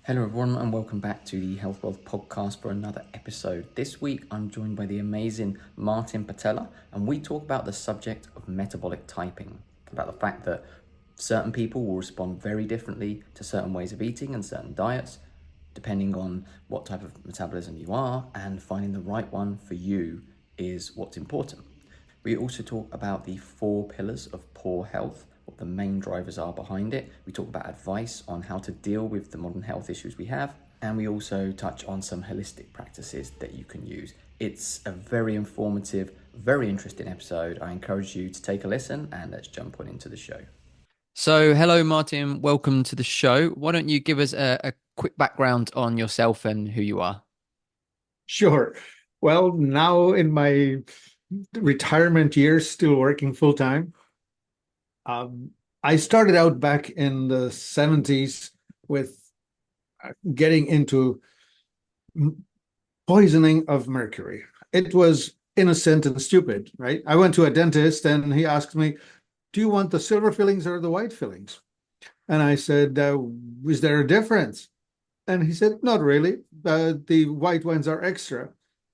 Hello, everyone, and welcome back to the Health Wealth podcast for another episode. This week, I'm joined by the amazing Martin Pytela, and we talk about the subject of metabolic typing, about the fact that certain people will respond very differently to certain ways of eating and certain diets, depending on what type of metabolism you are, and finding the right one for you is what's important. We also talk about the 4 pillars of poor health, what the main drivers are behind it. We talk about advice on how to deal with the modern health issues we have. And we also touch on some holistic practices that you can use. It's a very informative, very interesting episode. I encourage you to take a listen, and let's jump on into the show. So, hello, Martin. Welcome to the show. Why don't you give us a quick background on yourself and who you are? Sure. Well, now in my retirement years, still working full time. I started out back in the 70s with getting into poisoning of mercury. It was innocent and stupid, right? I went to a dentist and he asked me, "Do you want the silver fillings or the white fillings?" And I said, "Is there a difference?" And he said, "Not really. The white ones are extra."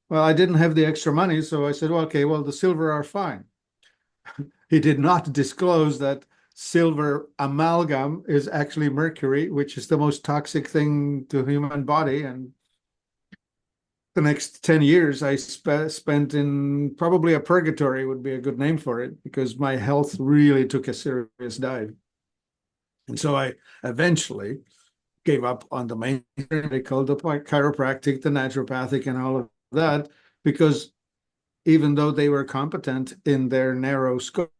Well, I didn't have the extra money, so I said, "Well, okay, well, the silver are fine." He did not disclose that silver amalgam is actually mercury, which is the most toxic thing to the human body. And the next 10 years I spent in probably a purgatory would be a good name for it, because my health really took a serious dive. And so I eventually gave up on the main medical, the chiropractic, the naturopathic, and all of that, because even though they were competent in their narrow scope,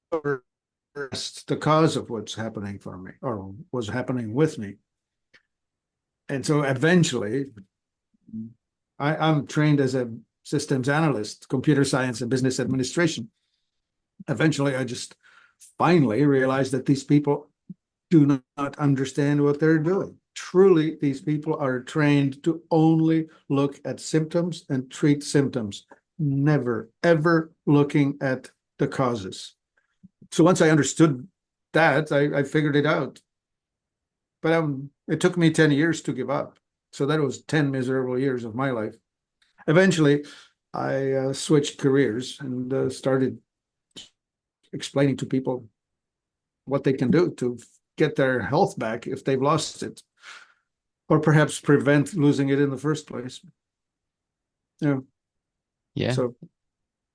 the cause of what's happening for me or was happening with me. And so eventually, I'm trained as a systems analyst, computer science and business administration. Eventually, I just finally realized that these people do not understand what they're doing. Truly, these people are trained to only look at symptoms and treat symptoms, never, ever looking at the causes. So once I understood that, I figured it out. But it took me 10 years to give up. So that was 10 miserable years of my life. Eventually, I switched careers and started explaining to people what they can do to get their health back if they've lost it, or perhaps prevent losing it in the first place. Yeah. Yeah. So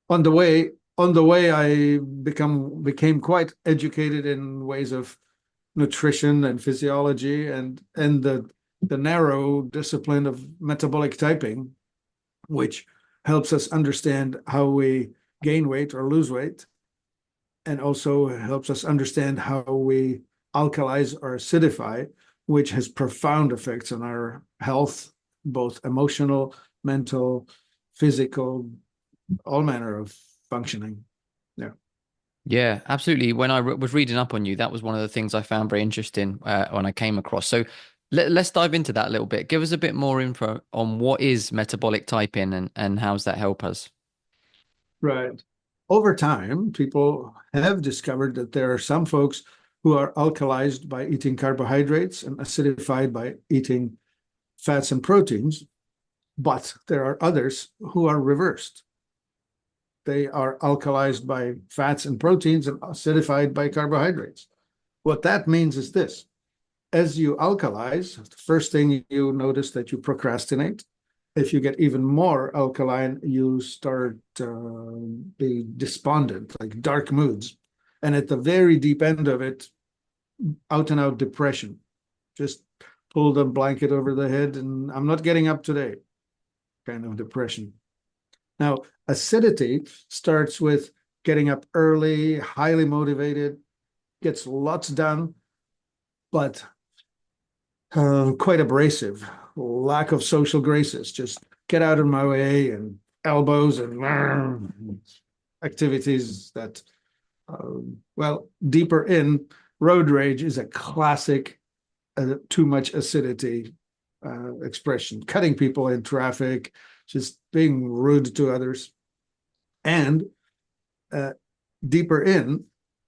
on the way, I became quite educated in ways of nutrition and physiology and the narrow discipline of metabolic typing, which helps us understand how we gain weight or lose weight, and also helps us understand how we alkalize or acidify, which has profound effects on our health, both emotional, mental, physical, all manner of functioning. Yeah. Yeah, absolutely. When I was reading up on you, that was one of the things I found very interesting when I came across. So let's dive into that a little bit. Give us a bit more info on what is metabolic typing and how's that help us? Right. Over time, people have discovered that there are some folks who are alkalized by eating carbohydrates and acidified by eating fats and proteins, but there are others who are reversed. They are alkalized by fats and proteins and acidified by carbohydrates. What that means is this: as you alkalize, the first thing you notice that you procrastinate. If you get even more alkaline, you start being despondent, like dark moods. And at the very deep end of it, out and out depression. Just pull the blanket over the head and I'm not getting up today, kind of depression. Now, acidity starts with getting up early, highly motivated, gets lots done, but quite abrasive, lack of social graces, just get out of my way, and elbows and activities that, well, deeper in, road rage is a classic too much acidity expression, cutting people in traffic, just being rude to others. And deeper in,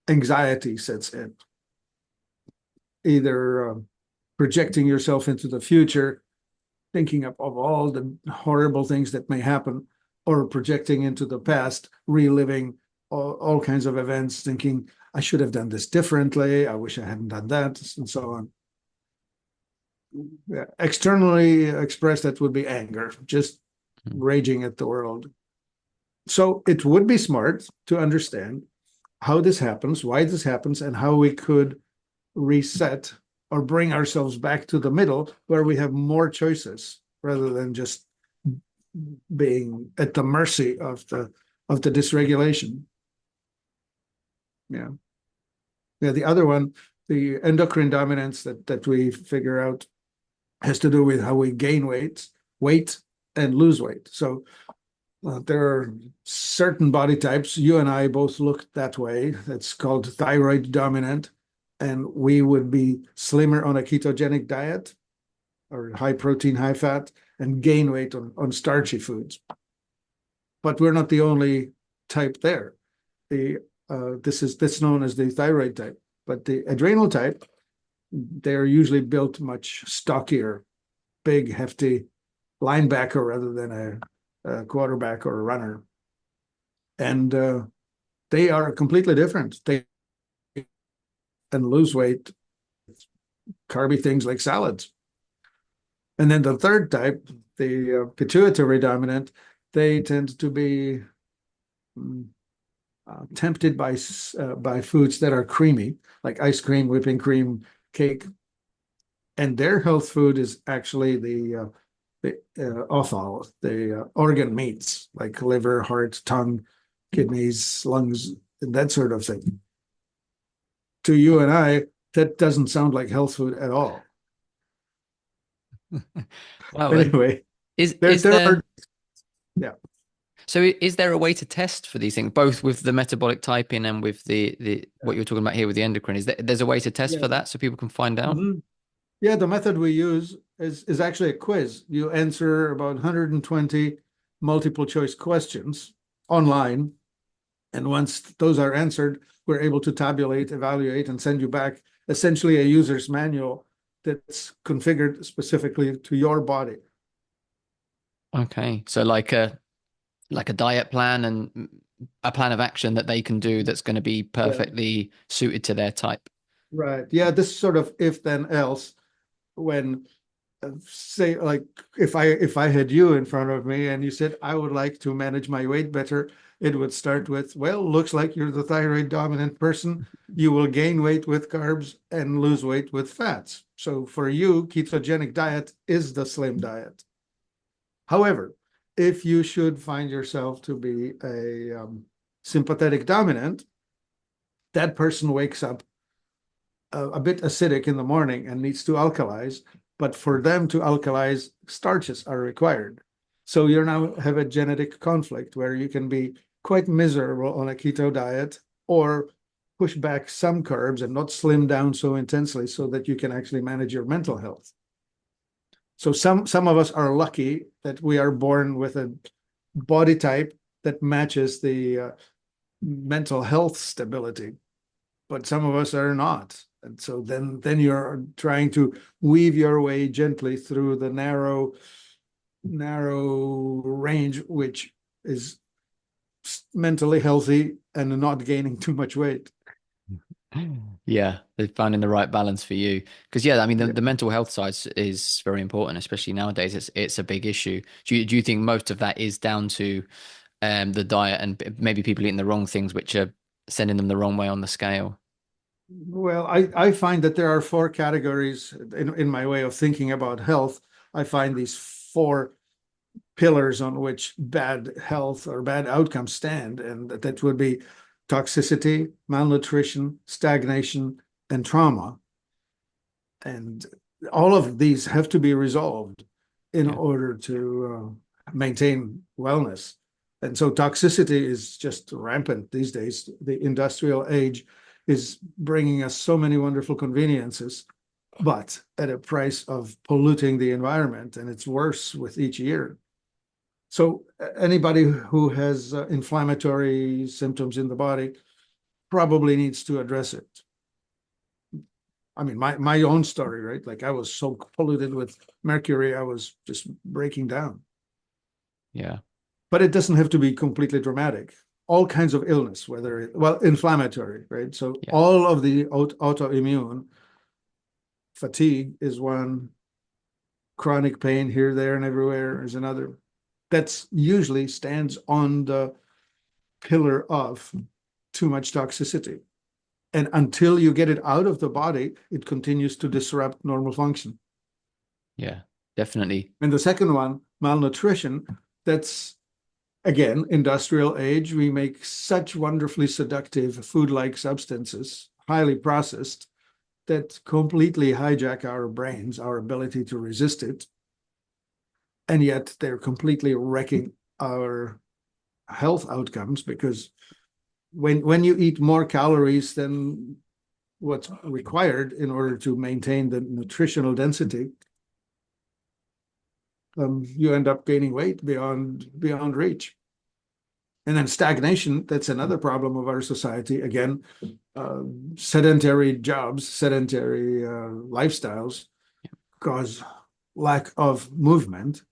anxiety sets in, either projecting yourself into the future, thinking of all the horrible things that may happen, or projecting into the past, reliving all kinds of events, thinking, I should have done this differently, I wish I hadn't done that, and so on. Yeah. Externally expressed, that would be anger, just raging at the world. So it would be smart to understand how this happens, why this happens, and how we could reset or bring ourselves back to the middle where we have more choices rather than just being at the mercy of the dysregulation. Yeah. Yeah. The other one, the endocrine dominance that we figure out has to do with how we gain weight and lose weight. So there are certain body types. You and I both look that way. That's called thyroid dominant. And we would be slimmer on a ketogenic diet or high protein, high fat, and gain weight on starchy foods. But we're not the only type there. That's known as the thyroid type. But the adrenal type, they're usually built much stockier, big, hefty linebacker rather than a quarterback or a runner. And they are completely different. They and lose weight, carby things like salads. And then the third type, the pituitary dominant, they tend to be tempted by foods that are creamy, like ice cream, whipping cream, cake. And their health food is actually the offal, the organ meats, like liver, heart, tongue, kidneys, lungs, and that sort of thing. To you and I, that doesn't sound like health food at all. Well, anyway, is there yeah. So is there a way to test for these things, both with the metabolic typing and with the what you're talking about here with the endocrine? There's a way to test for that so people can find out? Mm-hmm. Yeah, the method we use is actually a quiz. You answer about 120 multiple choice questions online. And once those are answered, we're able to tabulate, evaluate, and send you back essentially a user's manual that's configured specifically to your body. Okay. So like a diet plan and a plan of action that they can do that's going to be perfectly suited to their type. Right. Yeah, this sort of if then else when say like if I had you in front of me and you said I would like to manage my weight better, it would start with, well, looks like you're the thyroid dominant person. You will gain weight with carbs and lose weight with fats. So for you, ketogenic diet is the slim diet. However, if you should find yourself to be a sympathetic dominant, that person wakes up a bit acidic in the morning and needs to alkalize, but for them to alkalize, starches are required. So you now have a genetic conflict where you can be quite miserable on a keto diet or push back some carbs and not slim down so intensely so that you can actually manage your mental health. So some of us are lucky that we are born with a body type that matches the mental health stability, but some of us are not. And so then you're trying to weave your way gently through the narrow range, which is mentally healthy and not gaining too much weight. Yeah, they're finding the right balance for you. Because I mean the mental health side is very important, especially nowadays. It's a big issue. Do you think most of that is down to the diet and maybe people eating the wrong things, which are sending them the wrong way on the scale? Well, I find that there are four categories in my way of thinking about health. I find these four pillars on which bad health or bad outcomes stand, and that would be toxicity, malnutrition, stagnation, and trauma. And all of these have to be resolved in order to maintain wellness. And so toxicity is just rampant these days. The industrial age is bringing us so many wonderful conveniences, but at a price of polluting the environment, and it's worse with each year. So anybody who has inflammatory symptoms in the body probably needs to address it. I mean, my own story, right? Like I was so polluted with mercury, I was just breaking down. Yeah. But it doesn't have to be completely dramatic. All kinds of illness, whether well, inflammatory, right? So Yeah. all of the autoimmune, fatigue is one, chronic pain here, there, and everywhere is another. That's usually stands on the pillar of too much toxicity. And until you get it out of the body, it continues to disrupt normal function. Yeah. Definitely. And the second one, malnutrition, that's again, industrial age. We make such wonderfully seductive food-like substances, highly processed, that completely hijack our brains, our ability to resist it. And yet they're completely wrecking our health outcomes because when you eat more calories than what's required in order to maintain the nutritional density, you end up gaining weight beyond reach. And then stagnation, that's another problem of our society. Again, sedentary jobs, sedentary lifestyles cause lack of movement.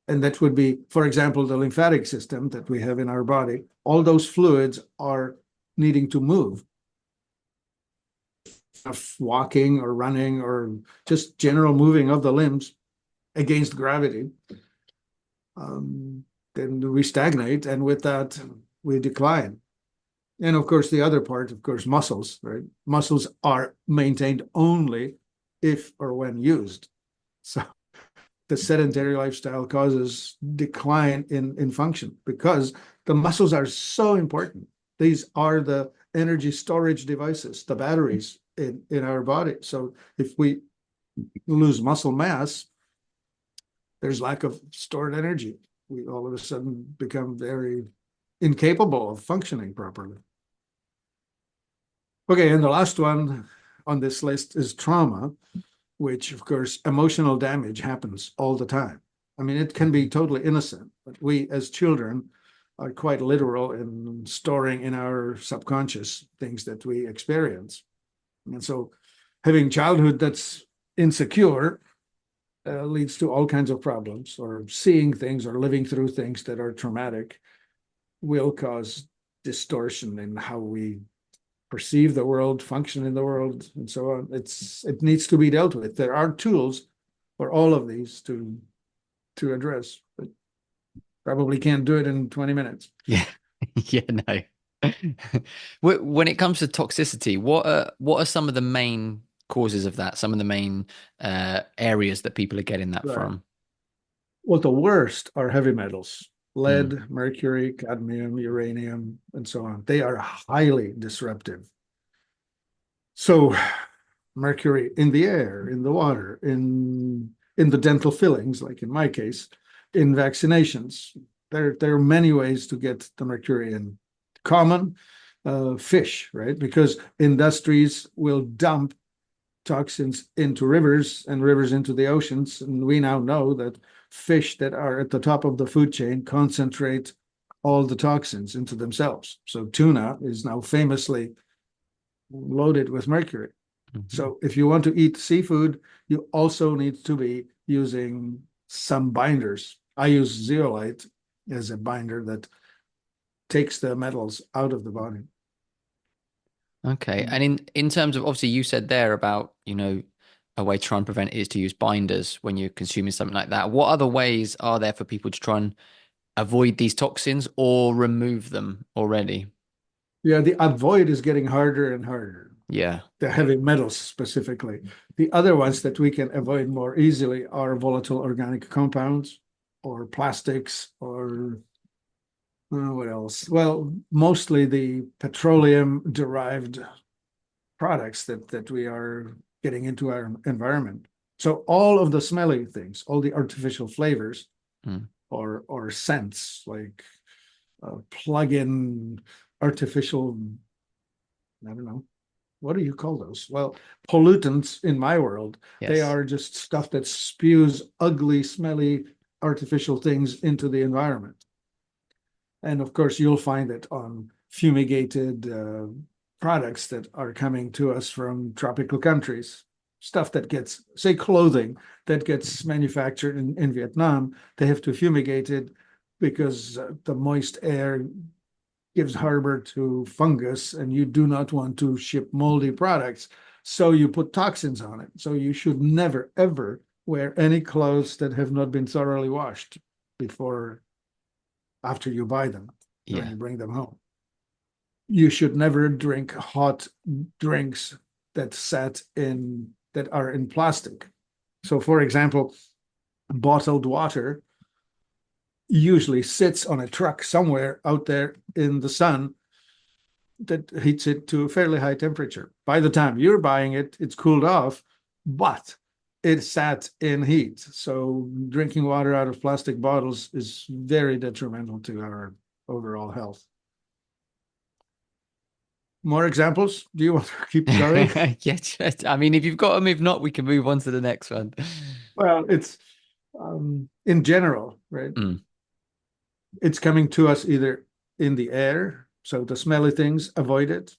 And that would be, for example, the lymphatic system that we have in our body. All those fluids are needing to move. Walking or running or just general moving of the limbs against gravity, then we stagnate, and with that, we decline. And of course, the other part, of course, muscles, right? Muscles are maintained only if or when used. So the sedentary lifestyle causes decline in function because the muscles are so important. These are the energy storage devices, the batteries in our body. So if we lose muscle mass, there's lack of stored energy. We all of a sudden become very incapable of functioning properly. Okay, and the last one on this list is trauma, which of course, emotional damage happens all the time. I mean, it can be totally innocent, but we as children are quite literal in storing in our subconscious things that we experience. And so having childhood that's insecure leads to all kinds of problems, or seeing things or living through things that are traumatic will cause distortion in how we perceive the world, function in the world, and so on. It needs to be dealt with. There are tools for all of these to address, but probably can't do it in 20 minutes. Yeah. Yeah, no. When it comes to toxicity, what are some of the main causes of that? Some of the main areas that people are getting that Right. from? Well, the worst are heavy metals, Mm, lead, mercury, cadmium, uranium, and so on. They are highly disruptive. So mercury in the air, in the water, in the dental fillings, like in my case, in vaccinations. There are many ways to get the mercury in. Common, fish, right? Because industries will dump toxins into rivers and rivers into the oceans. And we now know that fish that are at the top of the food chain concentrate all the toxins into themselves. So tuna is now famously loaded with mercury. mhm. So if you want to eat seafood, you also need to be using some binders. I use zeolite as a binder that takes the metals out of the body. Okay. And in terms of, obviously you said there about, a way to try and prevent it is to use binders when you're consuming something like that. What other ways are there for people to try and avoid these toxins or remove them already? Yeah, the avoid is getting harder and harder. Yeah. The heavy metals specifically. The other ones that we can avoid more easily are volatile organic compounds or plastics or what else? Well, mostly the petroleum derived products that we are getting into our environment. So all of the smelly things, all the artificial flavors Mm. or scents like plug-in artificial, I don't know, what do you call those? Well, pollutants in my world, they Yes. are just stuff that spews ugly, smelly, artificial things into the environment. And of course, you'll find it on fumigated products that are coming to us from tropical countries, stuff that gets, say, clothing that gets manufactured in Vietnam, they have to fumigate it because the moist air gives harbor to fungus, and you do not want to ship moldy products. So you put toxins on it. So you should never, ever wear any clothes that have not been thoroughly washed before, after you buy them, when Yeah. you bring them home. You should never drink hot drinks that are in plastic. So, for example, bottled water usually sits on a truck somewhere out there in the sun that heats it to a fairly high temperature. By the time you're buying it, it's cooled off, but it sat in heat. So drinking water out of plastic bottles is very detrimental to our overall health. More examples? Do you want to keep going? Yeah, I mean, if you've got them, if not, we can move on to the next one. Well, it's in general, right? Mm. It's coming to us either in the air, so the smelly things, avoid it.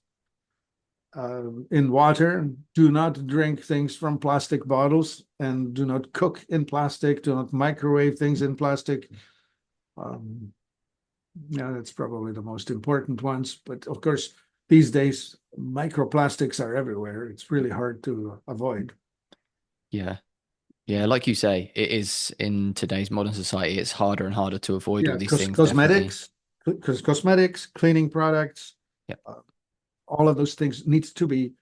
In water, do not drink things from plastic bottles, and do not cook in plastic, do not microwave things in plastic. Yeah, that's probably the most important ones. But of course, these days, microplastics are everywhere. It's really hard to avoid. Yeah. Yeah, like you say, it is in today's modern society, it's harder and harder to avoid all Yeah, these because things, definitely. cosmetics, cleaning products, Yep. all of those things needs to be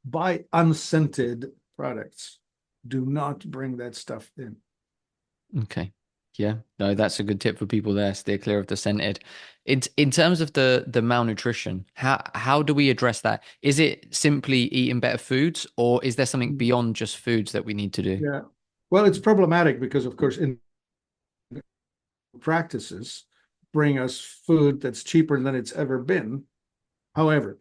buy unscented products. Do not bring that stuff in. Okay. Yeah. No, that's a good tip for people there. Steer clear of the scented. In terms of the malnutrition, how do we address that? Is it simply eating better foods, or is there something beyond just foods that we need to do? Yeah. Well, it's problematic because, of course, in practices bring us food that's cheaper than it's ever been. However,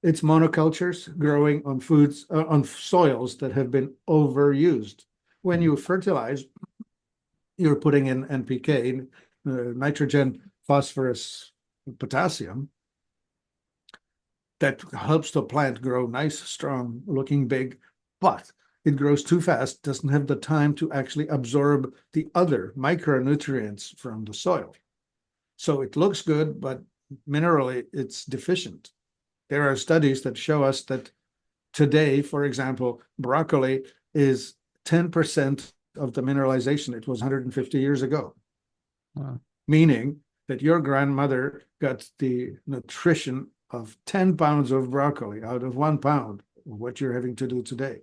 it's monocultures growing on foods on soils that have been overused. When you fertilize, you're putting in NPK, nitrogen, phosphorus, potassium. That helps the plant grow nice, strong, looking big, but it grows too fast, doesn't have the time to actually absorb the other micronutrients from the soil. So it looks good, but minerally it's deficient. There are studies that show us that today, for example, broccoli is 10% of the mineralization it was 150 years ago. Wow. Meaning that your grandmother got the nutrition of 10 pounds of broccoli out of 1 pound of what you're having to do today.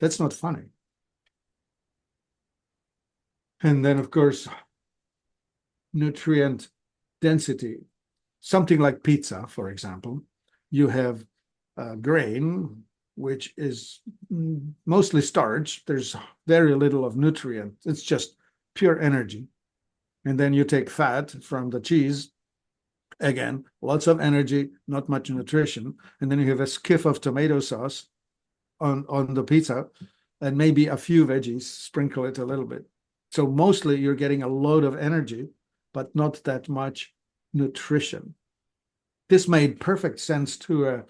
That's not funny. And then, of course, nutrient density. Something like pizza, for example, you have grain, which is mostly starch. There's very little of nutrient. It's just pure energy. And then you take fat from the cheese. Again, lots of energy, not much nutrition. And then you have a skiff of tomato sauce on the pizza, and maybe a few veggies, sprinkle it a little bit. So mostly you're getting a load of energy, but not that much nutrition. This made perfect sense to a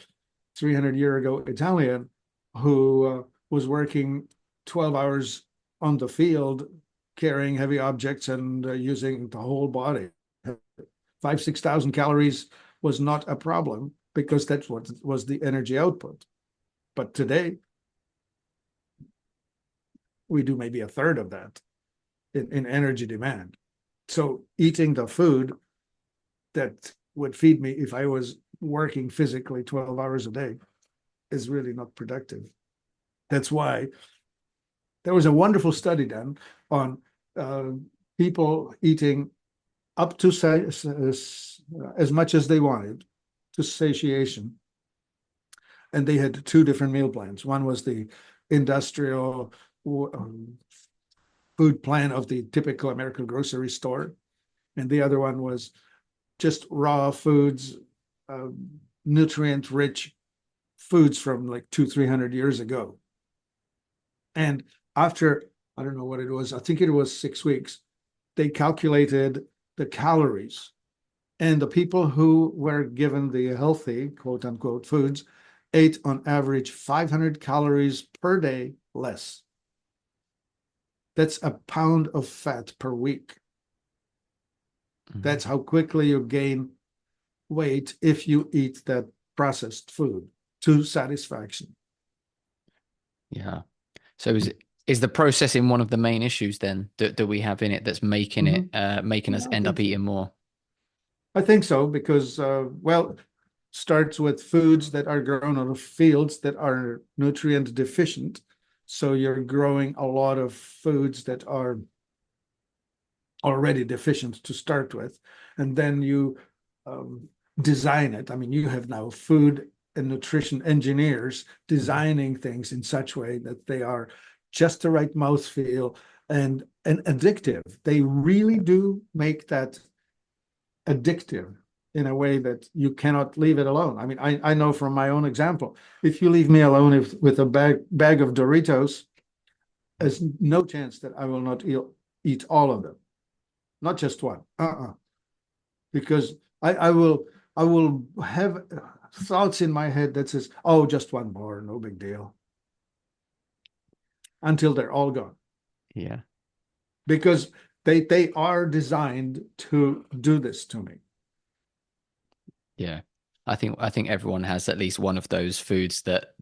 300-year ago Italian who was working 12 hours on the field, carrying heavy objects and using the whole body. 6,000 calories was not a problem because that's what was the energy output. But today, we do maybe a third of that in energy demand. So eating the food that would feed me if I was working physically 12 hours a day is really not productive. That's why there was a wonderful study done on people eating up to as much as they wanted to satiation. And they had two different meal plans. One was the industrial food plan of the typical American grocery store. And the other one was just raw foods, nutrient-rich foods from like 200-300 years ago. And after, I don't know what it was, I think it was 6 weeks, they calculated the calories And the people who were given the healthy, quote unquote, foods ate on average 500 calories per day less. That's a pound of fat per week. That's how quickly you gain weight if you eat that processed food to satisfaction. Yeah. So is the processing one of the main issues then that we have in it that's making Mm-hmm. making us Yeah, end up eating more? I think so because well, starts with foods that are grown out of fields that are nutrient deficient. So you're growing a lot of foods that are already deficient to start with, and then you um, design it. I mean, you have now food and nutrition engineers designing things in such way that they are just the right mouthfeel and addictive. They really do make that addictive in a way that you cannot leave it alone. I mean, I know from my own example, if you leave me alone with a bag of Doritos, there's no chance that I will not eat all of them, not just one. Because I will have thoughts in my head that says, oh, just one more, no big deal, until they're all gone. Yeah. Because they are designed to do this to me. Yeah. I think everyone has at least one of those foods that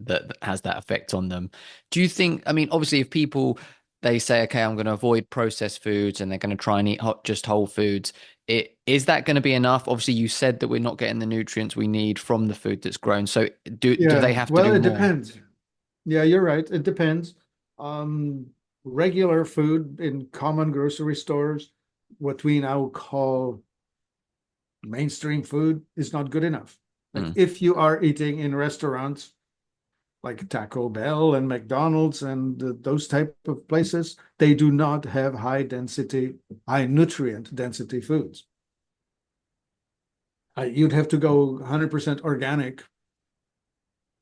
has that effect on them. Do you think, I mean, obviously if people they say, okay, I'm going to avoid processed foods and they're going to try and eat just whole foods, is that going to be enough? Obviously, you said that we're not getting the nutrients we need from the food that's grown. So do they Yeah, have to well, do it more? depends. Yeah, you're right. It depends. Um, Regular food in common grocery stores, what we now call mainstream food, is not good enough. Like Mm, if you are eating in restaurants like Taco Bell and McDonald's and those type of places, they do not have high nutrient density foods. You'd have to go 100% organic,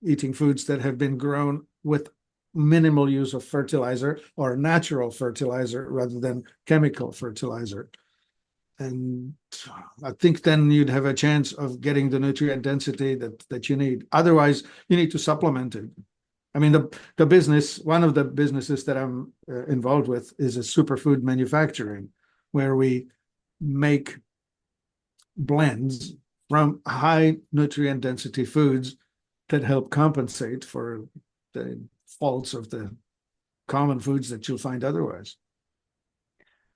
eating foods that have been grown with minimal use of fertilizer or natural fertilizer rather than chemical fertilizer. And I think then you'd have a chance of getting the nutrient density that you need. Otherwise, you need to supplement it. I mean, one of the businesses that I'm involved with is a superfood manufacturing, where we make blends from high nutrient density foods that help compensate for the faults of the common foods that you'll find otherwise.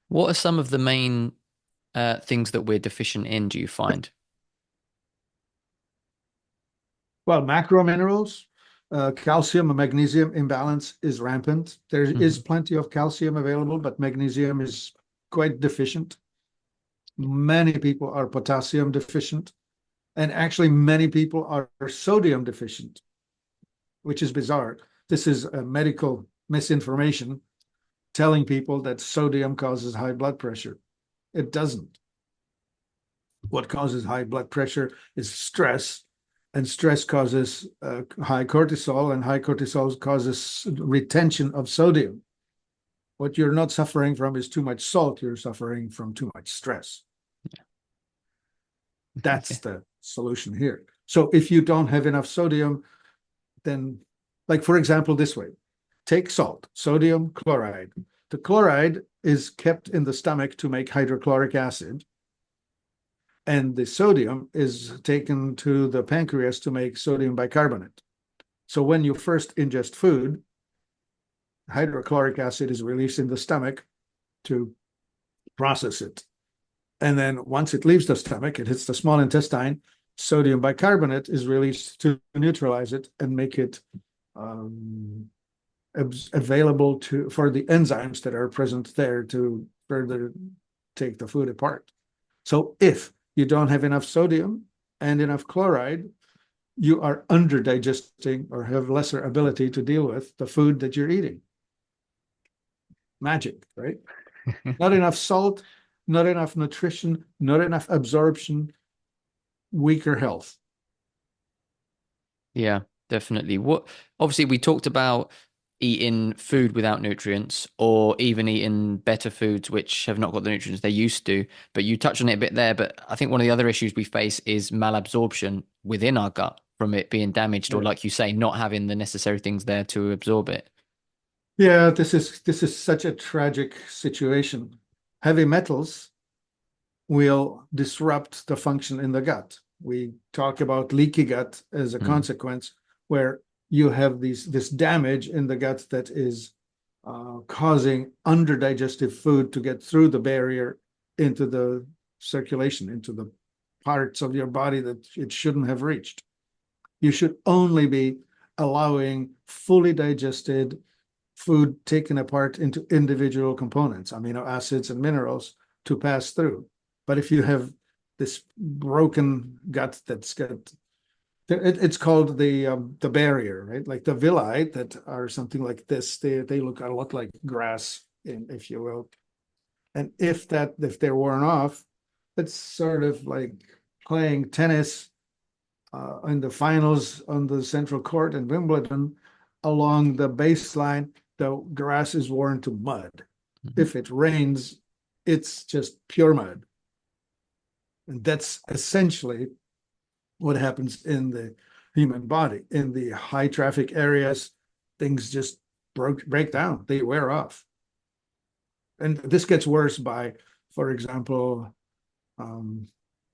What are some of the main things that we're deficient in, do you find? Well, macro minerals, calcium and magnesium imbalance is rampant. There is Mhm. plenty of calcium available, but magnesium is quite deficient. Many people are potassium deficient, and actually many people are sodium deficient, which is bizarre. This is a medical misinformation telling people that sodium causes high blood pressure. It doesn't. What causes high blood pressure is stress, and stress causes high cortisol, and high cortisol causes retention of sodium. What you're not suffering from is too much salt, you're suffering from too much stress. That's Okay. the solution here. So if you don't have enough sodium, then, like for example, this way, take salt, sodium chloride. The chloride is kept in the stomach to make hydrochloric acid, and the sodium is taken to the pancreas to make sodium bicarbonate. So when you first ingest food, hydrochloric acid is released in the stomach to process it. And then once it leaves the stomach, it hits the small intestine, sodium bicarbonate is released to neutralize it and make it available for the enzymes that are present there to further take the food apart. So if you don't have enough sodium and enough chloride, you are under digesting or have lesser ability to deal with the food that you're eating. Magic, right? Not enough salt, not enough nutrition, not enough absorption, weaker health. Yeah, definitely. What obviously we talked about eating food without nutrients or even eating better foods which have not got the nutrients they used to. But you touched on it a bit there. But I think one of the other issues we face is malabsorption within our gut from it being damaged or, Yeah. like you say, not having the necessary things there to absorb it. Yeah, this is such a tragic situation. Heavy metals will disrupt the function in the gut. We talk about leaky gut as a Mm, consequence, where you have this damage in the gut that is causing underdigested food to get through the barrier into the circulation, into the parts of your body that it shouldn't have reached. You should only be allowing fully digested food taken apart into individual components, amino acids and minerals, to pass through. But if you have this broken gut that's got, it's called the barrier, right? Like the villi that are something like this, they look a lot like grass, if you will. And if they're worn off, it's sort of like playing tennis in the finals on the central court in Wimbledon. Along the baseline, the grass is worn to mud. mhm. If it rains, it's just pure mud. And that's essentially what happens in the human body. In the high traffic areas, things just break down, they wear off. And this gets worse by, for example,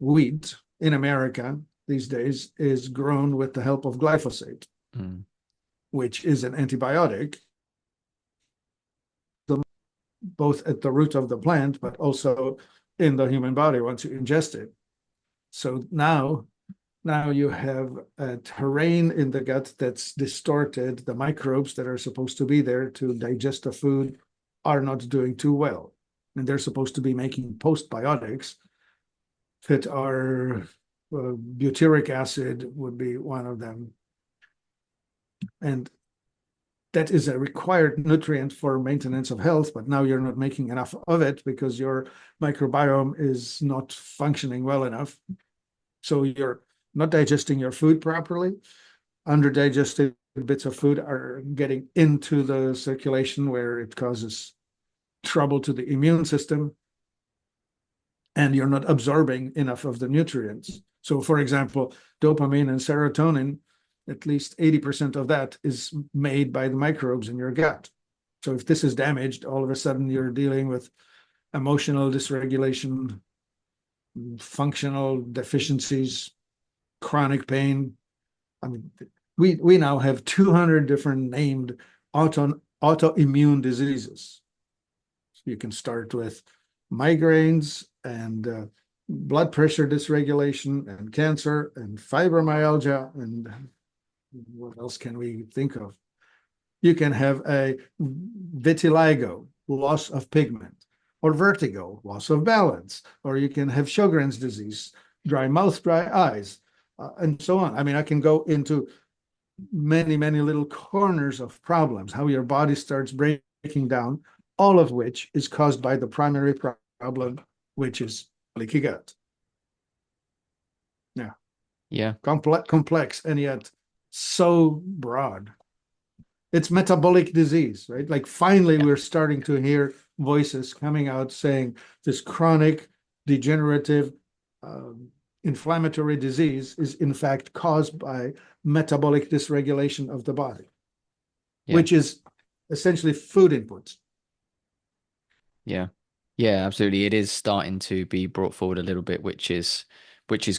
wheat in America these days is grown with the help of glyphosate, Mm. which is an antibiotic, both at the root of the plant, but also in the human body once you ingest it. So now you have a terrain in the gut that's distorted. The microbes that are supposed to be there to digest the food are not doing too well. And they're supposed to be making postbiotics that are butyric acid would be one of them. And that is a required nutrient for maintenance of health, but now you're not making enough of it because your microbiome is not functioning well enough. So you're not digesting your food properly. Underdigested bits of food are getting into the circulation where it causes trouble to the immune system, and you're not absorbing enough of the nutrients. So, for example, dopamine and serotonin, at least 80% of that is made by the microbes in your gut. So if this is damaged, all of a sudden you're dealing with emotional dysregulation, functional deficiencies, chronic pain. I mean, we now have 200 different named autoimmune diseases. So you can start with migraines and blood pressure dysregulation and cancer and fibromyalgia, and what else can we think of? You can have a vitiligo, loss of pigment, or vertigo, loss of balance, or you can have Sjogren's disease, dry mouth, dry eyes, and so on. I mean, I can go into many, many little corners of problems, how your body starts breaking down, all of which is caused by the primary problem, which is leaky gut. Yeah. Yeah. Complex, and yet so broad. It's metabolic disease, right? Like finally, Yeah. we're starting to hear voices coming out saying this chronic, degenerative, inflammatory disease is in fact caused by metabolic dysregulation of the body, Yeah. which is essentially food inputs. Yeah. Yeah, absolutely. It is starting to be brought forward a little bit, which is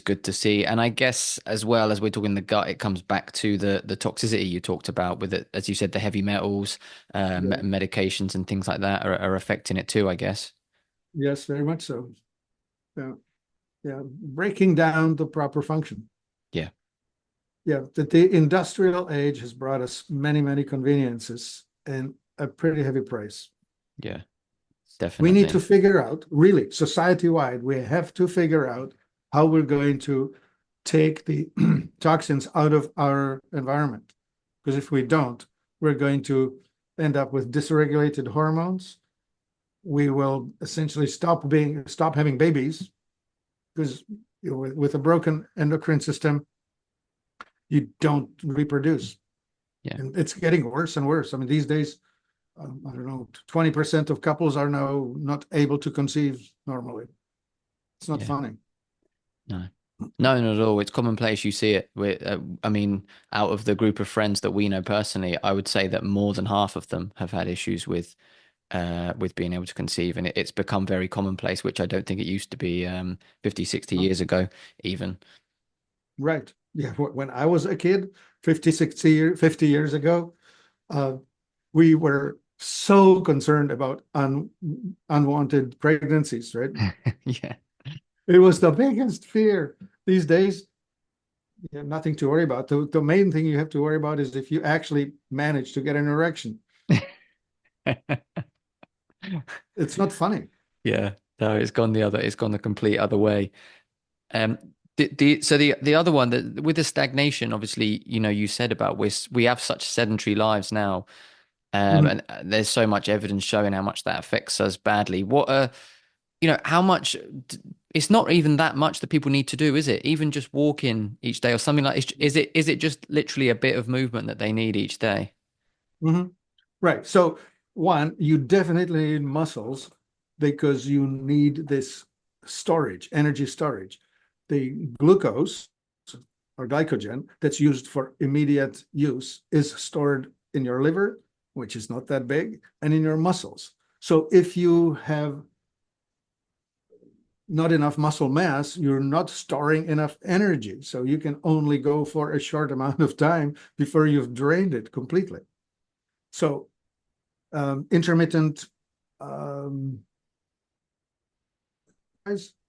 good to see. And I guess as well as we're talking the gut, it comes back to the toxicity you talked about with it, as you said, the heavy metals, Yeah. medications and things like that are affecting it too, I guess. Yes, very much so. Yeah. Yeah. Breaking down the proper function. Yeah. Yeah, that the industrial age has brought us many, many conveniences and a pretty heavy price. Yeah, We need to definitely. figure out, really, society-wide, we have to figure out how we're going to take the toxins out of our environment. Because if we don't, we're going to end up with dysregulated hormones. We will essentially stop having babies because with a broken endocrine system, you don't reproduce. Yeah. And it's getting worse and worse. I mean, these days, I don't know, 20% of couples are now not able to conceive normally. It's not Yeah. funny. No. No, not at all. It's commonplace. You see it. I mean, out of the group of friends that we know personally, I would say that more than half of them have had issues with being able to conceive, and it's become very commonplace, which I don't think it used to be 50, 60 Huh? years ago, even. Right. Yeah. When I was a kid, 50, 60, 50 years ago, uh, we were so concerned about unwanted pregnancies, right? Yeah. It was the biggest fear. These days, you have nothing to worry about. The main thing you have to worry about is if you actually manage to get an erection. It's not funny. Yeah. No, it's gone the complete other way. Um, the other one that with the stagnation, obviously, you said about we have such sedentary lives now, Mhm. and there's so much evidence showing how much that affects us badly. How much? It's not even that much that people need to do, is it? Even just walking each day or something like, is it just literally a bit of movement that they need each day? Mhm. Right. So one, you definitely need muscles because you need this storage, energy storage. The glucose or glycogen that's used for immediate use is stored in your liver, which is not that big, and in your muscles. So if you have not enough muscle mass, you're not storing enough energy. So you can only go for a short amount of time before you've drained it completely. So intermittent um,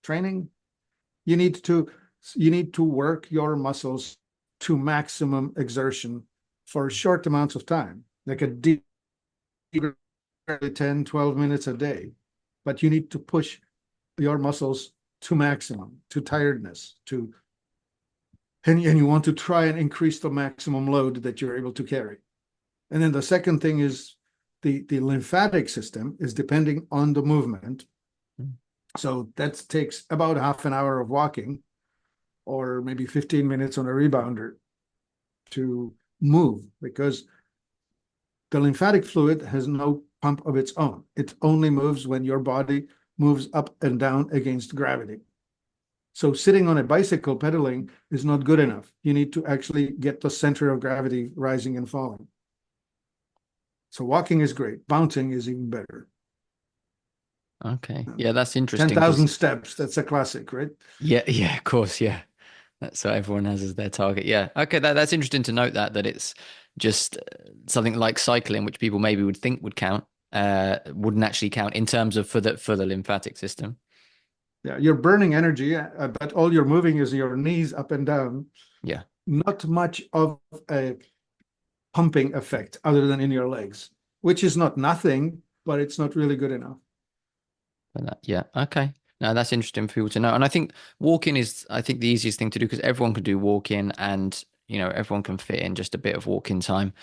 training, you need to work your muscles to maximum exertion for short amounts of time, like a deep 10, 12 minutes a day. But you need to push your muscles to maximum, to tiredness, and you want to try and increase the maximum load that you're able to carry. And then the second thing is the lymphatic system is depending on the movement. So that takes about half an hour of walking or maybe 15 minutes on a rebounder to move because the lymphatic fluid has no pump of its own. It only moves when your body moves up and down against gravity. So sitting on a bicycle pedaling is not good enough. You need to actually get the center of gravity rising and falling. So walking is great. Bouncing is even better. Okay. Yeah, that's interesting 10,000 because steps. That's a classic, right? yeah, yeah, of course, yeah. That's what everyone has as their target. Yeah. Okay, that's interesting to note that it's just something like cycling, which people maybe would think would count, wouldn't actually count in terms of for the lymphatic system. Yeah, you're burning energy, but all you're moving is your knees up and down. Yeah. Not much of a pumping effect other than in your legs, which is not nothing, but it's not really good enough. Yeah. Okay. Now that's interesting for people to know. And I think walking is, I think, the easiest thing to do because everyone can do walking and, everyone can fit in just a bit of walking time.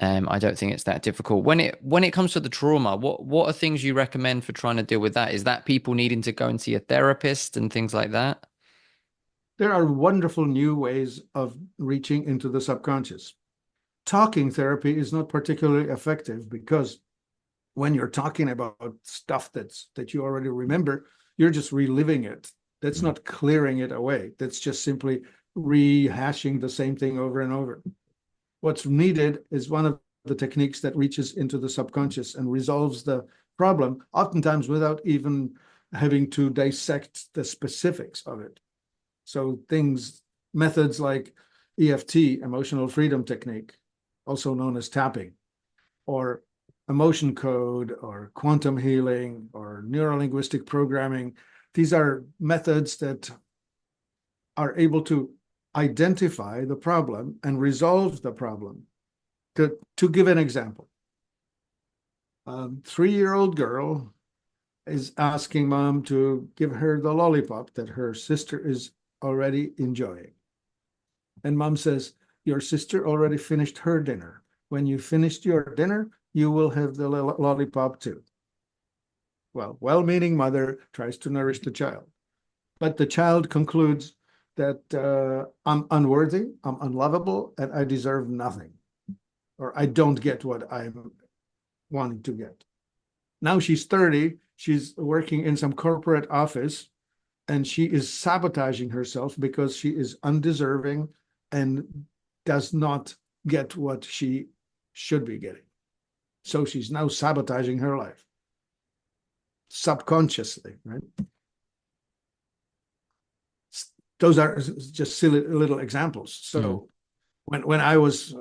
I don't think it's that difficult. When it comes to the trauma, what are things you recommend for trying to deal with that? Is that people needing to go and see a therapist and things like that? There are wonderful new ways of reaching into the subconscious. Talking therapy is not particularly effective because when you're talking about stuff that you already remember, you're just reliving it. That's Mm. not clearing it away. That's just simply rehashing the same thing over and over. What's needed is one of the techniques that reaches into the subconscious and resolves the problem, oftentimes without even having to dissect the specifics of it. So methods like EFT, emotional freedom technique, also known as tapping, or emotion code, or quantum healing, or neurolinguistic programming. These are methods that are able to identify the problem and resolve the problem. To give an example, a 3-year-old girl is asking mom to give her the lollipop that her sister is already enjoying. And mom says, your sister already finished her dinner. When you finished your dinner, you will have the lollipop too. Well-meaning mother tries to nourish the child, but the child concludes that I'm unworthy, I'm unlovable, and I deserve nothing. or I don't get what I'm wanting to get. Now she's 30, she's working in some corporate office, and she is sabotaging herself because she is undeserving and does not get what she should be getting. So she's now sabotaging her life subconsciously, right? Those are just silly little examples. So when I was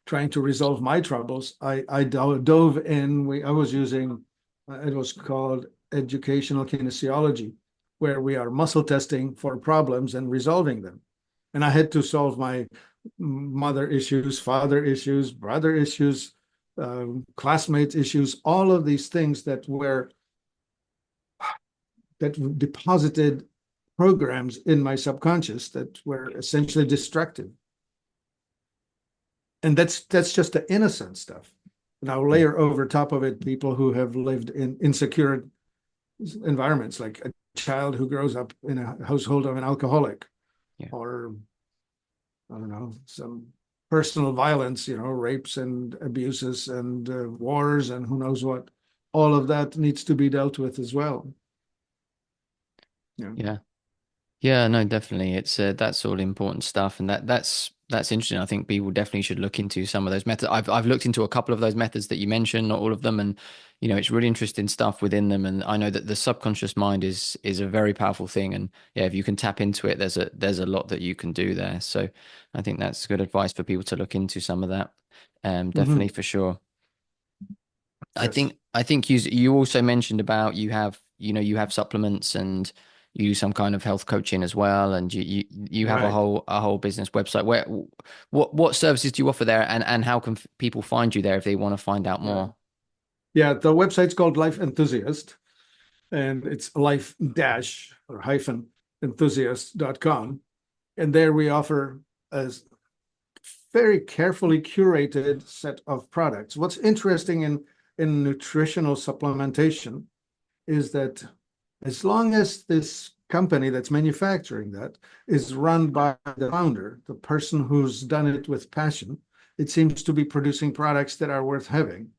trying to resolve my troubles, I dove in. I was using it was called educational kinesiology, where we are muscle testing for problems and resolving them. And I had to solve my mother issues, father issues, brother issues, classmate issues, all of these things that deposited programs in my subconscious that were essentially destructive. And that's just the innocent stuff. Now layer over top of it people who have lived in insecure environments, like a child who grows up in a household of an alcoholic, or I don't know, some personal violence, rapes and abuses and wars and who knows what. All of that needs to be dealt with as well. Yeah. Yeah, no, definitely. It's that's all important stuff, and that's interesting. I think people definitely should look into some of those methods. I've looked into a couple of those methods that you mentioned, not all of them, and it's really interesting stuff within them. And I know that the subconscious mind is a very powerful thing, and yeah, if you can tap into it, there's a lot that you can do there. So I think that's good advice for people to look into some of that. Definitely for sure. Yes. I think you also mentioned about you have supplements and you do some kind of health coaching as well, and you have a Right. whole business website. What services do you offer there, and how can people find you there if they want to find out Yeah. more? Yeah. The website's called Life Enthusiast, and it's life dash or hyphen enthusiast.com. And there we offer a very carefully curated set of products. What's interesting in nutritional supplementation is that as long as this company that's manufacturing that is run by the founder, the person who's done it with passion, it seems to be producing products that are worth having.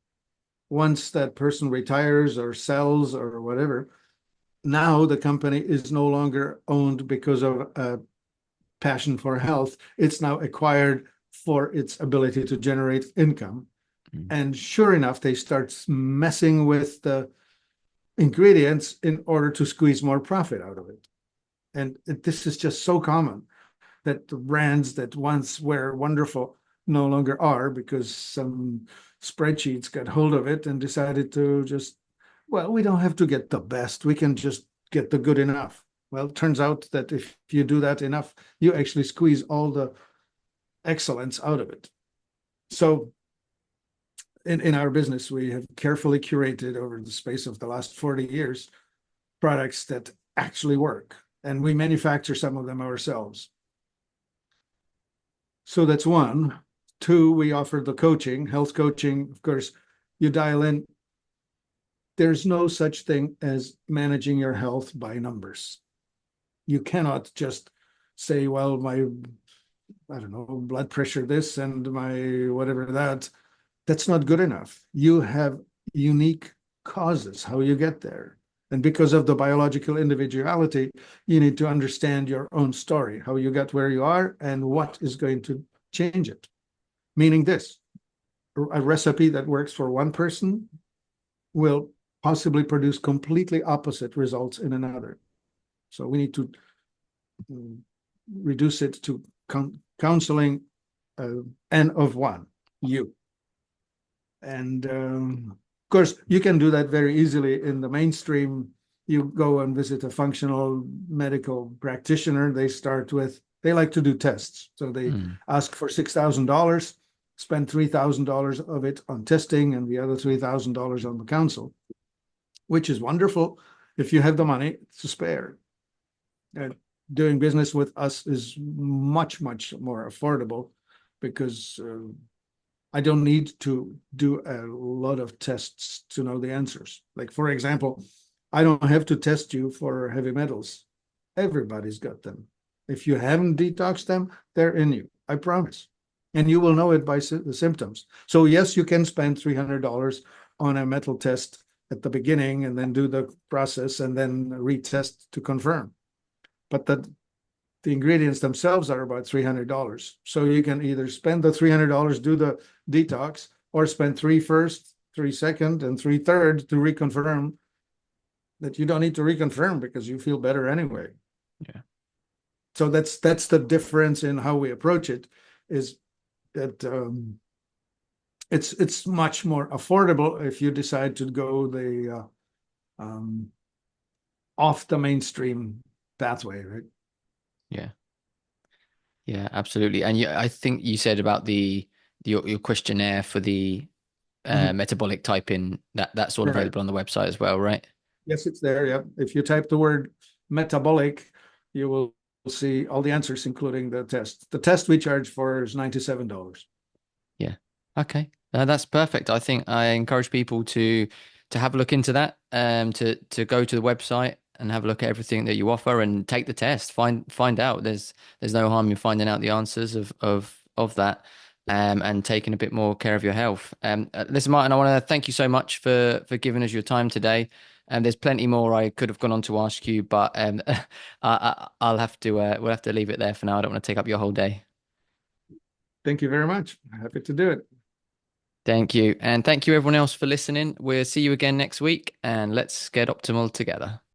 Once that person retires or sells or whatever, now the company is no longer owned because of a passion for health. It's now acquired for its ability to generate income. Mm. And sure enough, they start messing with the ingredients in order to squeeze more profit out of it. And this is just so common that the brands that once were wonderful no longer are, because some spreadsheets got hold of it and decided to just, well, we don't have to get the best. We can just get the good enough. Well, it turns out that if you do that enough, you actually squeeze all the excellence out of it. So in our business, we have carefully curated over the space of the last 40 years products that actually work, and we manufacture some of them ourselves. So that's one. Two, we offer the coaching, health coaching. Of course, you dial in. There's no such thing as managing your health by numbers. You cannot just say, well, my, I don't know, blood pressure this and my whatever that. That's not good enough. You have unique causes how you get there. And because of the biological individuality, you need to understand your own story, how you got where you are and what is going to change it. Meaning this, a recipe that works for one person will possibly produce completely opposite results in another. So we need to reduce it to counseling N of one, you. And of course, you can do that very easily in the mainstream. You go and visit a functional medical practitioner. They like to do tests. So they ask for $6,000, spend $3,000 of it on testing and the other $3,000 on the counsel, which is wonderful if you have the money to spare. And doing business with us is much, much more affordable because I don't need to do a lot of tests to know the answers. Like, for example, I don't have to test you for heavy metals. Everybody's got them. If you haven't detoxed them, they're in you. I promise. and you will know it by the symptoms. So yes, you can spend $300 on a metal test at the beginning and then do the process and then retest to confirm. But the ingredients themselves are about $300. So you can either spend the $300, do the detox, or spend three first, three second, and three third to reconfirm that you don't need to reconfirm because you feel better anyway. Yeah. So that's the difference in how we approach it, is that it's much more affordable if you decide to go the off the mainstream pathway, right? Yeah. Yeah, absolutely. And I think you said about your questionnaire for the Mhm. metabolic typing, that's all Right. available on the website as well, right? Yes, it's there. Yeah. If you type the word metabolic, you will see all the answers, including the test. The test we charge for is $97. Yeah. Okay. That's perfect. I think I encourage people to have a look into that, to go to the website and have a look at everything that you offer and take the test. Find out. There's no harm in finding out the answers of that, and taking a bit more care of your health. Listen, Martin, I want to thank you so much for giving us your time today. And there's plenty more I could have gone on to ask you, but I'll have to we'll have to leave it there for now. I don't want to take up your whole day. Thank you very much. Happy to do it. Thank you. And thank you everyone else for listening. We'll see you again next week and let's get optimal together.